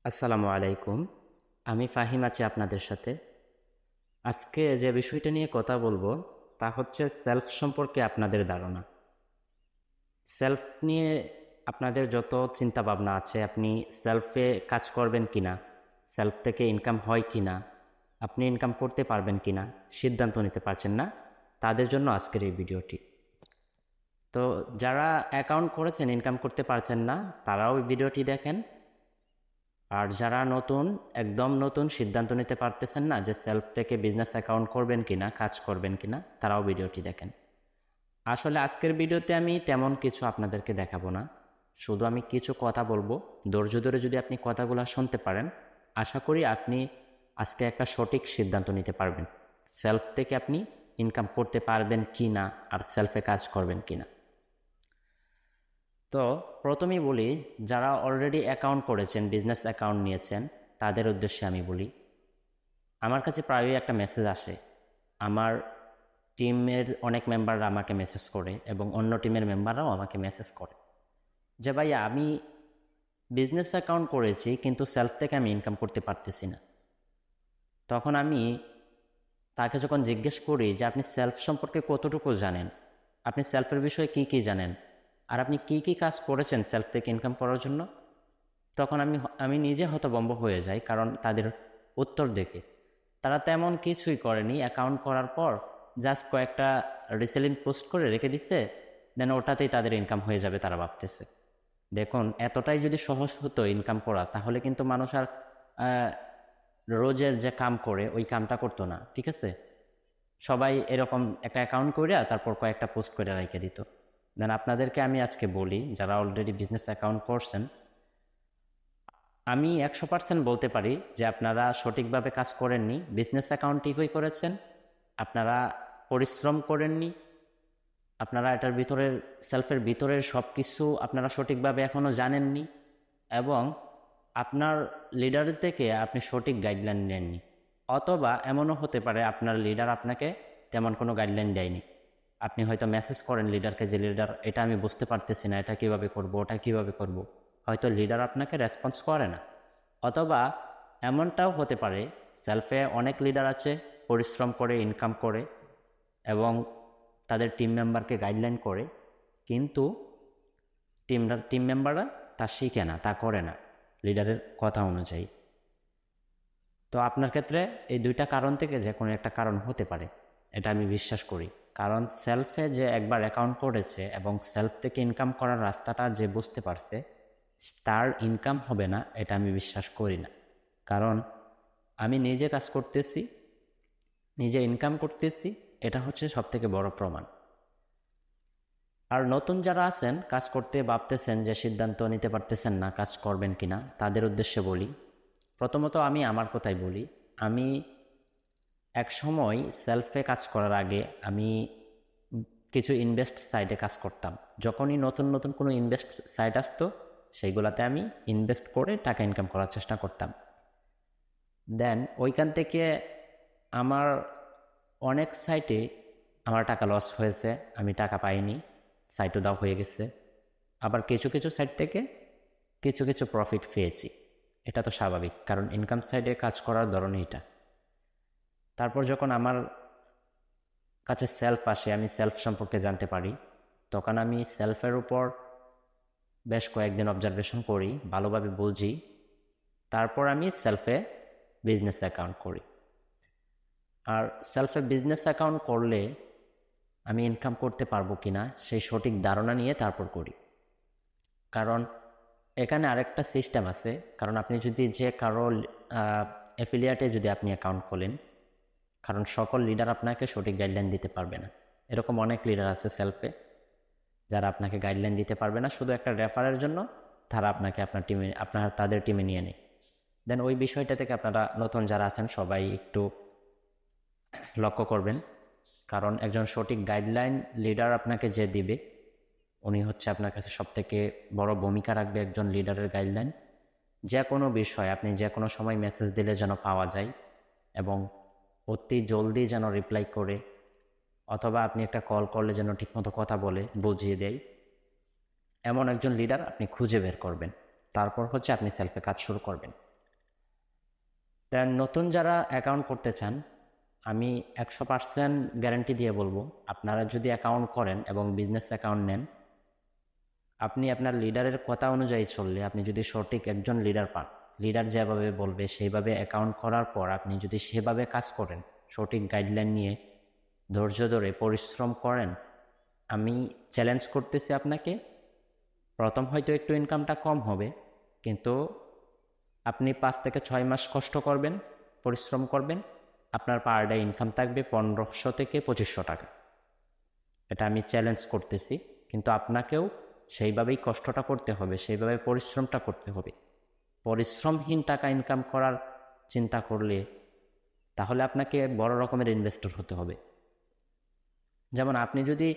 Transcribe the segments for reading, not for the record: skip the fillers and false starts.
আসসালামু আলাইকুম। আমি ফাহিম আছি আপনাদের সাথে। আজকে যে বিষয়টা নিয়ে কথা বলবো তা হচ্ছে সেলফ সম্পর্কে আপনাদের ধারণা। সেলফ নিয়ে আপনাদের যত চিন্তা ভাবনা আছে, আপনি সেলফে কাজ করবেন কিনা, সেলফ থেকে ইনকাম হয় কিনা, আপনি ইনকাম করতে পারবেন কিনা সিদ্ধান্ত নিতে পারছেন না, তাদের জন্য আজকের এই ভিডিওটি। তো যারা অ্যাকাউন্ট করেছেন ইনকাম করতে পারছেন না, তারাও এই ভিডিওটি দেখেন। আর যারা নতুন, একদম নতুন, সিদ্ধান্ত নিতে পারতেছেন না যে সেলফ থেকে বিজনেস অ্যাকাউন্ট করবেন কিনা, কাজ করবেন কিনা, তারাও ভিডিওটি দেখেন। আসলে আজকের ভিডিওতে আমি তেমন কিছু আপনাদেরকে দেখাবো না, শুধু আমি কিছু কথা বলবো। ধৈর্য ধরে যদি আপনি কথাগুলো শুনতে পারেন, আশা করি আপনি আজকে একটা সঠিক সিদ্ধান্ত নিতে পারবেন সেলফ থেকে আপনি ইনকাম করতে পারবেন কি না, আর সেলফে কাজ করবেন কি না। তো প্রথমেই বলি, যারা অলরেডি অ্যাকাউন্ট করেছেন, বিজনেস অ্যাকাউন্ট নিয়েছেন, তাদের উদ্দেশ্যে আমি বলি, আমার কাছে প্রায়ই একটা মেসেজ আসে। আমার টিমের অনেক মেম্বাররা আমাকে মেসেজ করে এবং অন্য টিমের মেম্বাররাও আমাকে মেসেজ করে যে ভাইয়া, আমি বিজনেস অ্যাকাউন্ট করেছি কিন্তু সেলফ থেকে আমি ইনকাম করতে পারতেছি না। তখন আমি তাকে যখন জিজ্ঞেস করি যে আপনি সেলফ সম্পর্কে কতটুকু জানেন, আপনি সেলফের বিষয়ে কি কি জানেন, আর আপনি কি কি কাজ করেছেন সেলফ থেকে ইনকাম করার জন্য, তখন আমি নিজে হতভম্ব হয়ে যাই। কারণ তাদের উত্তর দেখে তারা তেমন কিছুই করেনি। অ্যাকাউন্ট করার পর জাস্ট কয়েকটা রিসেলিং পোস্ট করে রেখে দিচ্ছে, দেন ওটাতেই তাদের ইনকাম হয়ে যাবে তারা ভাবতেছে। দেখুন, এতটাই যদি সহজ হতো ইনকাম করা, তাহলে কিন্তু মানুষ আর রোজের যে কাম করে ওই কামটা করতো না, ঠিক আছে? সবাই এরকম একটা অ্যাকাউন্ট করে তারপর কয়েকটা পোস্ট করে রেখে দিত। দেন আপনাদেরকে আমি আজকে বলি, যারা অলরেডি বিজনেস অ্যাকাউন্ট করছেন, আমি 100% বলতে পারি যে আপনারা সঠিকভাবে কাজ করেননি। বিজনেস অ্যাকাউন্ট ঠিকই করেছেন, আপনারা পরিশ্রম করেননি, আপনারা এটার ভিতরের, সেলফের ভিতরের সব কিছু আপনারা সঠিকভাবে এখনও জানেননি, এবং আপনার লিডারের থেকে আপনি সঠিক গাইডলাইন নেননি। অথবা এমনও হতে পারে আপনার লিডার আপনাকে তেমন কোনো গাইডলাইন দেয়নি। আপনি হয়তো মেসেজ করেন লিডারকে যে লিডার, এটা আমি বুঝতে পারতেছি না, এটা কিভাবে করব, ওটা কিভাবে করব। হয়তো লিডার আপনাকে রেসপন্স করে না। অথবা এমনটাও হতে পারে, সেলফে অনেক লিডার আছে, পরিশ্রম করে, ইনকাম করে এবং তাদের টিম মেম্বারকে গাইডলাইন করে, কিন্তু টিম মেম্বাররা তা শিখে না, তা করে না লিডারের কথা অনুযায়ী। তো আপনার ক্ষেত্রে এই দুইটা কারণ থেকে যে কোনো একটা কারণ হতে পারে, এটা আমি বিশ্বাস করি। কারণ সেলফে যে একবার অ্যাকাউন্ট করেছে এবং সেলফ থেকে ইনকাম করার রাস্তাটা যে বুঝতে পারছে, তার ইনকাম হবে না এটা আমি বিশ্বাস করি না। কারণ আমি নিজে কাজ করতেছি, নিজে ইনকাম করতেছি, এটা হচ্ছে সবথেকে বড় প্রমাণ। আর নতুন যারা আছেন, কাজ করতে ভাবতেছেন যে সিদ্ধান্ত নিতে পারতেছেন না কাজ করবেন কিনা, তাদের উদ্দেশ্যে বলি, প্রথমত আমি আমার কথাই বলি। আমি এক সময় সেলফে কাজ করার আগে আমি কিছু ইনভেস্ট সাইটে কাজ করতাম। যখনই নতুন নতুন কোনো ইনভেস্ট সাইট আসতো, সেইগুলাতে আমি ইনভেস্ট করে টাকা ইনকাম করার চেষ্টা করতাম। দেন ওইখান থেকে আমার অনেক সাইটে আমার টাকা লস হয়েছে, আমি টাকা পাইনি, সাইটও দাও হয়ে গেছে। আবার কিছু কিছু সাইট থেকে কিছু কিছু প্রফিট পেয়েছি। এটা তো স্বাভাবিক, কারণ ইনকাম সাইডে কাজ করার ধরনই এটা। তারপর যখন আমার কাছে সেলফ আসে, আমি সেলফ সম্পর্কে জানতে পারি, তখন আমি সেলফের উপর বেশ কয়েকদিন অবজারভেশন করি, ভালোভাবে বুঝি, তারপর আমি সেলফে বিজনেস অ্যাকাউন্ট করি। আর সেলফে বিজনেস অ্যাকাউন্ট করলে আমি ইনকাম করতে পারবো কিনা সেই সঠিক ধারণা নিয়ে তারপর করি। কারণ এখানে আরেকটা সিস্টেম আছে। কারণ আপনি যদি যে কারো অ্যাফিলিয়েটে যদি আপনি অ্যাকাউন্ট খোলেন, কারণ সকল লিডার আপনাকে সঠিক গাইডলাইন দিতে পারবে না। এরকম অনেক লিডার আছে সেলফে, যারা আপনাকে গাইডলাইন দিতে পারবে না, শুধু একটা রেফারের জন্য তারা আপনাকে তাদের টিমে নিয়ে নেয়। দেন ওই বিষয়টা থেকে আপনারা নতুন যারা আছেন সবাই একটু লক্ষ্য করবেন। কারণ একজন সঠিক গাইডলাইন লিডার আপনাকে যে দিবে, উনি হচ্ছে আপনার কাছে সবথেকে বড় ভূমিকা রাখবে। একজন লিডারের গাইডলাইন যে কোনো বিষয় আপনি যে কোনো সময় মেসেজ দিলে যেন পাওয়া যায় এবং অতি জলদি যেন রিপ্লাই করে, অথবা আপনি একটা কল করলে যেন ঠিকমতো কথা বলে বুঝিয়ে দেয়, এমন একজন লিডার আপনি খুঁজে বের করবেন। তারপর হচ্ছে আপনি সেলফে কাজ শুরু করবেন। দেন নতুন যারা অ্যাকাউন্ট করতে চান, আমি 100% গ্যারান্টি দিয়ে বলবো, আপনারা যদি অ্যাকাউন্ট করেন এবং বিজনেস অ্যাকাউন্ট নেন, আপনি আপনার লিডারের কথা অনুযায়ী চললে, আপনি যদি সঠিক একজন লিডার পান, লিডার যেভাবে বলবে সেইভাবে অ্যাকাউন্ট করার পর আপনি যদি সেভাবে কাজ করেন, সঠিক গাইডলাইন নিয়ে ধৈর্য ধরে পরিশ্রম করেন, আমি চ্যালেঞ্জ করতেছি আপনাকে, প্রথম হয়তো একটু ইনকামটা কম হবে, কিন্তু আপনি 5 থেকে 6 মাস কষ্ট করবেন, পরিশ্রম করবেন, আপনার পার ডে ইনকাম থাকবে 1500 থেকে 2500 টাকা। এটা আমি চ্যালেঞ্জ করতেছি, কিন্তু আপনাকেও সেইভাবেই কষ্টটা করতে হবে, সেইভাবে পরিশ্রমটা করতে হবে। পরিশ্রমহীন টাকা ইনকাম করার চিন্তা করলে তাহলে আপনাকে বড় রকমের ইনভেস্টর হতে হবে। যেমন আপনি যদি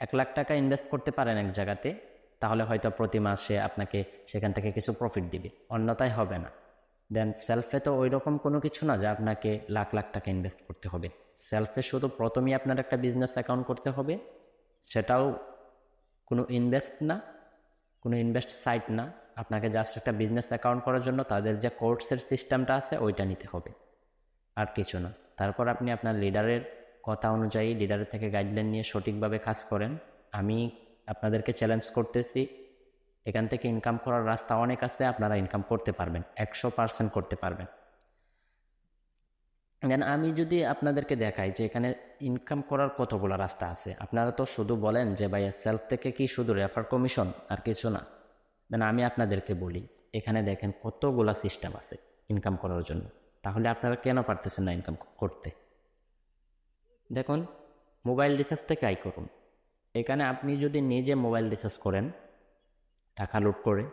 1 লাখ টাকা ইনভেস্ট করতে পারেন এক জায়গাতে, তাহলে হয়তো প্রতি মাসে আপনাকে সেখান থেকে কিছু প্রফিট দিবে, অন্যথায় হবে না। দেন সেলফে তো ওই রকম কোনো কিছু না যে আপনাকে লাখ লাখ টাকা ইনভেস্ট করতে হবে। সেলফে শুধু প্রথমেই আপনার একটা বিজনেস অ্যাকাউন্ট করতে হবে, সেটাও কোনো ইনভেস্ট না, কোনো ইনভেস্ট সাইট না, আপনাকে জাস্ট একটা বিজনেস অ্যাকাউন্ট করার জন্য তাদের যে কোর্সের সিস্টেমটা আছে ওইটা নিতে হবে, আর কিছু না। তারপর আপনি আপনার লিডারের কথা অনুযায়ী, লিডারের থেকে গাইডলাইন নিয়ে সঠিকভাবে কাজ করেন। আমি আপনাদেরকে চ্যালেঞ্জ করতেছি, এখান থেকে ইনকাম করার রাস্তা অনেক আছে, আপনারা ইনকাম করতে পারবেন, 100% করতে পারবেন। দেন আমি যদি আপনাদেরকে দেখাই যে এখানে ইনকাম করার কতগুলো রাস্তা আছে, আপনারা তো শুধু বলেন যে ভাইয়া সেলফ থেকে কি শুধু রেফার কমিশন আর কিছু না। দেন আমি আপনাদেরকে বলি, এখানে দেখেন কতগুলা সিস্টেম আছে ইনকাম করার জন্য, তাহলে আপনারা কেন পারতেছেন না ইনকাম করতে? দেখুন, মোবাইল রিচার্জ থেকে আয় করুন। এখানে আপনি যদি নিজে মোবাইল রিচার্জ করেন টাকা লোড করে,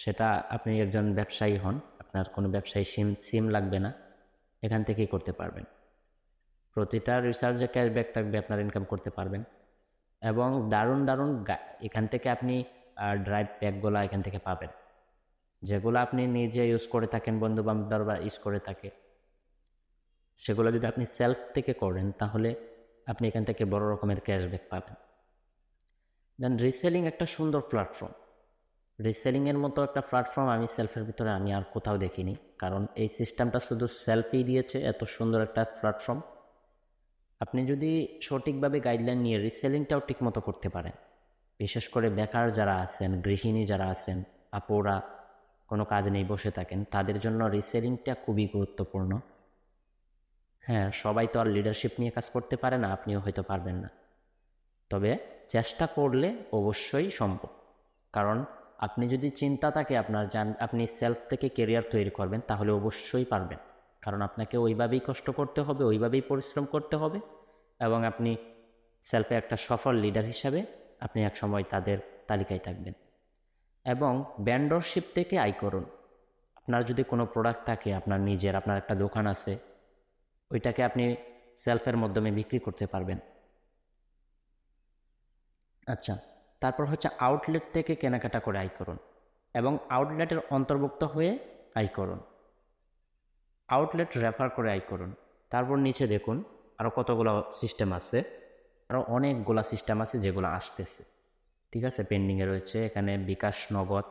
সেটা আপনি একজন ব্যবসায়ী হন, আপনার কোনো ব্যবসায়ী সিম লাগবে না, এখান থেকেই করতে পারবেন। প্রতিটা রিচার্জে ক্যাশব্যাক থাকবে, আপনার ইনকাম করতে পারবেন। এবং দারুণ দারুণ এখান থেকে আপনি ড্রাইভ প্যাকগুলো এখান থেকে পাবেন, যেগুলো আপনি নিজে ইউজ করে থাকেন, বন্ধু বান্ধবরা ইউজ করে থাকে, সেগুলো যদি আপনি সেলফ থেকে করেন তাহলে আপনি এখান থেকে বড় রকমের ক্যাশব্যাক পাবেন। দেন রিসেলিং একটা সুন্দর প্ল্যাটফর্ম, রিসেলিংয়ের মতো একটা প্ল্যাটফর্ম আমি সেলফের ভিতরে আমি আর কোথাও দেখিনি, কারণ এই সিস্টেমটা শুধু সেলফই দিয়েছে এত সুন্দর একটা প্ল্যাটফর্ম। আপনি যদি সঠিকভাবে গাইডলাইন নিয়ে রিসেলিংটাও ঠিকমতো করতে পারেন, বিশেষ করে বেকার যারা আছেন, গৃহিণী যারা আছেন, আপুরা কোনো কাজ নেই বসে থাকেন, তাদের জন্য রিসেলিংটা খুবই গুরুত্বপূর্ণ। হ্যাঁ, সবাই তো আর লিডারশিপ নিয়ে কাজ করতে পারে না, আপনিও হয়তো পারবেন না, তবে চেষ্টা করলে অবশ্যই সম্ভব। কারণ আপনি যদি চিন্তা থাকে আপনার আপনি সেলফ থেকে কেরিয়ার তৈরি করবেন, তাহলে অবশ্যই পারবেন। কারণ আপনাকে ওইভাবেই কষ্ট করতে হবে, ওইভাবেই পরিশ্রম করতে হবে, এবং আপনি সেলফে একটা সফল লিডার হিসাবে আপনি একসময় তাদের তালিকায় থাকবেন। এবং ভেন্ডরশিপ থেকে আয় করুন। আপনার যদি কোনো প্রোডাক্ট থাকে, আপনার নিজের, আপনার একটা দোকান আছে, ওইটাকে আপনি সেলফের মাধ্যমে বিক্রি করতে পারবেন। আচ্ছা, তারপর হচ্ছে আউটলেট থেকে কেনাকাটা করে আয় করুন, এবং আউটলেটের অন্তর্ভুক্ত হয়ে আয় করুন, আউটলেট রেফার করে আয় করুন। তারপর নিচে দেখুন আরও কতগুলো সিস্টেম আছে, আরও অনেকগুলো সিস্টেম আছে যেগুলো আসতেছে, ঠিক আছে, পেন্ডিংয়ে রয়েছে। এখানে বিকাশ নগদ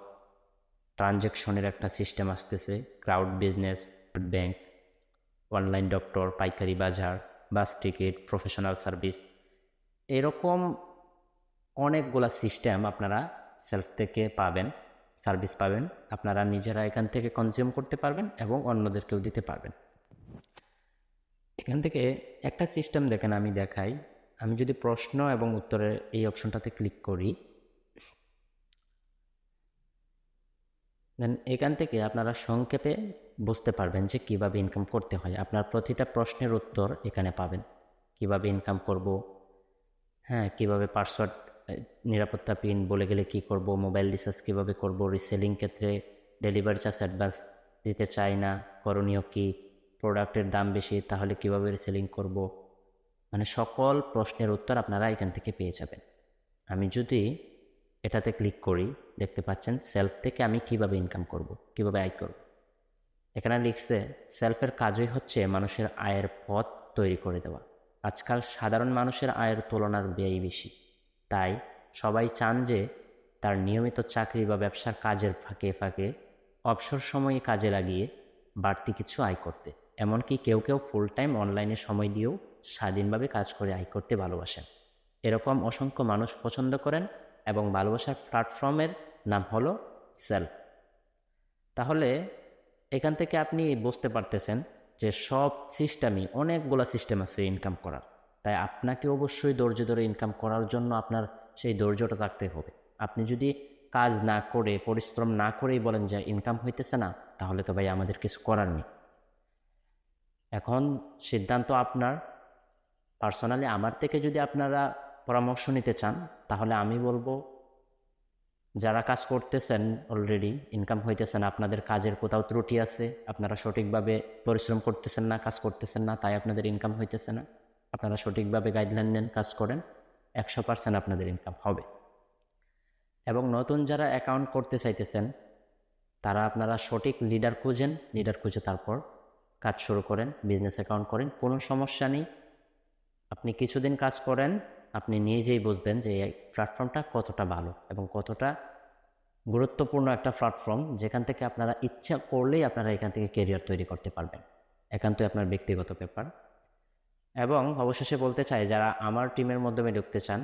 ট্রানজ্যাকশনের একটা সিস্টেম আসতেছে, crowd business, bank, online doctor, পাইকারি বাজার, বাস টিকিট, প্রফেশনাল সার্ভিস, এরকম অনেকগুলা সিস্টেম আপনারা সেলফ থেকে পাবেন, সার্ভিস পাবেন, আপনারা নিজেরা এখান থেকে কনজিউম করতে পারবেন এবং অন্যদেরকেও দিতে পারবেন। এখান থেকে একটা সিস্টেম দেখেন, আমি দেখাই। আমি যদি প্রশ্ন এবং উত্তরের এই অপশনটাতে ক্লিক করি, দেন এখান থেকে আপনারা সংক্ষেপে বুঝতে পারবেন যে কিভাবে ইনকাম করতে হয়। আপনার প্রতিটা প্রশ্নের উত্তর এখানে পাবেন, কিভাবে ইনকাম করব, হ্যাঁ, কিভাবে পাসওয়ার্ড, নিরাপত্তা পিন বলে গেলে কি করব, মোবাইল রিচার্জ কীভাবে করব, রিসেলিং ক্ষেত্রে ডেলিভারি চার্জ অ্যাডভান্স দিতে চাই না, করণীয় কি, প্রোডাক্টের দাম বেশি তাহলে কিভাবে রিসেলিং করব, মানে সকল প্রশ্নের উত্তর আপনারা এখান থেকে পেয়ে যাবেন। আমি যদি এটাতে ক্লিক করি, দেখতে পাচ্ছেন সেলফ থেকে আমি কিভাবে ইনকাম করব, কিভাবে আয় করব। এখানে লিখছে সেলফের কাজই হচ্ছে মানুষের আয়ের পথ তৈরি করে দেওয়া। আজকাল সাধারণ মানুষের আয়ের তুলনার ব্যয় বেশি, তাই সবাই চান যে তার নিয়মিত চাকরি বা ব্যবসার কাজের ফাঁকে ফাঁকে অবসর সময়ে কাজে লাগিয়ে বাড়তি কিছু আয় করতে। এমনকি কেউ কেউ ফুল টাইম অনলাইনে সময় দিয়েও স্বাধীনভাবে কাজ করে আয় করতে ভালোবাসেন। এরকম অসংখ্য মানুষ পছন্দ করেন এবং ভালোবাসার প্ল্যাটফর্মের নাম হলো সেলফ। তাহলে এখান থেকে আপনি বুঝতে পারতেছেন যে সব সিস্টেমই, অনেকগুলো সিস্টেম আছে ইনকাম করার। তাই আপনাকে অবশ্যই ধৈর্য ধরে ইনকাম করার জন্য আপনার সেই ধৈর্যটা থাকতে হবে। আপনি যদি কাজ না করে, পরিশ্রম না করেই বলেন যে ইনকাম হইতেছে না, তাহলে তো ভাই আমাদের কিছু করার নেই। এখন সিদ্ধান্ত আপনার। পার্সোনালি আমার থেকে যদি আপনারা পরামর্শ নিতে চান, তাহলে আমি বলবো যারা কাজ করতেছেন অলরেডি, ইনকাম হইতেছে না, আপনাদের কাজের কোথাও ত্রুটি আছে, আপনারা সঠিকভাবে পরিশ্রম করতেছেন না, কাজ করতেছেন না, তাই আপনাদের ইনকাম হইতেছে না। আপনারা সঠিকভাবে গাইডলাইন নেন, কাজ করেন, 100% আপনাদের ইনকাম হবে। এবং নতুন যারা অ্যাকাউন্ট করতে চাইতেছেন, তারা আপনারা সঠিক লিডার খুঁজেন, লিডার খুঁজে তারপর কাজ শুরু করেন, বিজনেস অ্যাকাউন্ট করেন, কোনো সমস্যা নেই। আপনি কিছুদিন কাজ করেন, আপনি নিজেই বুঝবেন যে এই প্ল্যাটফর্মটা কতটা ভালো এবং কতটা গুরুত্বপূর্ণ একটা প্ল্যাটফর্ম, যেখান থেকে আপনারা ইচ্ছা করলেই আপনারা এখান থেকে কেরিয়ার তৈরি করতে পারবেন। একান্তই আপনার ব্যক্তিগত ব্যাপার। এবং অবশেষে বলতে চাই, যারা আমার টিমের মাধ্যমে ঢুকতে চান,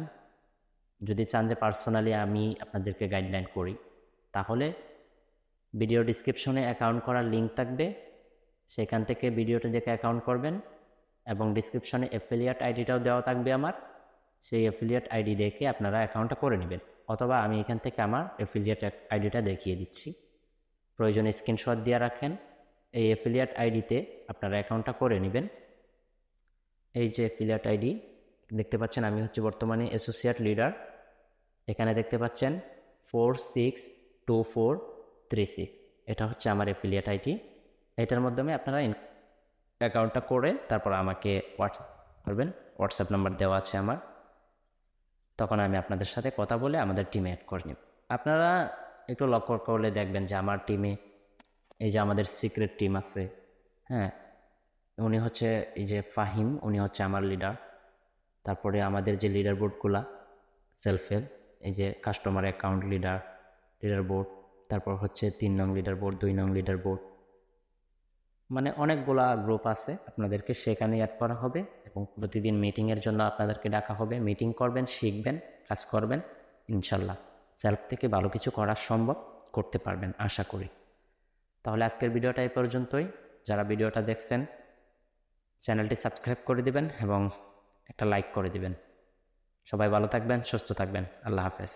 যদি চান যে পার্সোনালি আমি আপনাদেরকে গাইডলাইন করি, তাহলে ভিডিও ডিসক্রিপশনে অ্যাকাউন্ট করার লিঙ্ক থাকবে, সেখান থেকে ভিডিওটা দেখে অ্যাকাউন্ট করবেন। এবং ডিসক্রিপশনে অ্যাফিলিয়েট আইডিটাও দেওয়া থাকবে আমার, সেই অ্যাফিলিয়েট আইডি দেখে আপনারা অ্যাকাউন্টটা করে নেবেন। অথবা আমি এখান থেকে আমার অ্যাফিলিয়েট আইডিটা দেখিয়ে দিচ্ছি, প্রয়োজনে স্ক্রিনশট দিয়ে রাখেন। এই অ্যাফিলিয়েট আইডিতে আপনারা অ্যাকাউন্টটা করে নেবেন। এই যে অ্যাফিলিয়েট আইডি দেখতে পাচ্ছেন, আমি হচ্ছে বর্তমানে অ্যাসোসিয়েট লিডার। এখানে দেখতে পাচ্ছেন 462436, এটা হচ্ছে আমার অ্যাফিলিয়েট আইডি। এটার মাধ্যমে আপনারা অ্যাকাউন্টটা করে তারপর আমাকে হোয়াটসঅ্যাপ করবেন। হোয়াটসঅ্যাপ নাম্বার দেওয়া আছে আমার, তখন আমি আপনাদের সাথে কথা বলে আমাদের টিমে অ্যাড করে নিব। আপনারা একটু লক্ষ্য করলে দেখবেন যে আমার টিমে, এই যে আমাদের সিক্রেট টিম আছে, হ্যাঁ, উনি হচ্ছে এই যে ফাহিম, উনি হচ্ছে আমার লিডার। তারপরে আমাদের যে লিডার বোর্ডগুলা সেলফের, এই যে কাস্টমার অ্যাকাউন্ট লিডার বোর্ড, তারপর হচ্ছে 3 নং লিডার বোর্ড, 2 নং লিডার বোর্ড, মানে অনেকগুলা গ্রুপ আছে। আপনাদেরকে সেখানে অ্যাড করা হবে এবং প্রতিদিন মিটিংয়ের জন্য আপনাদেরকে ডাকা হবে। মিটিং করবেন, শিখবেন, কাজ করবেন। ইনশাল্লাহ সেলফ থেকে ভালো কিছু করা সম্ভব, করতে পারবেন আশা করি। তাহলে আজকের ভিডিওটা এই পর্যন্তই। যারা ভিডিওটা দেখছেন, চ্যানেলটি সাবস্ক্রাইব করে দিবেন এবং একটা লাইক করে দিবেন। সবাই ভালো থাকবেন, সুস্থ থাকবেন। আল্লাহ হাফেজ।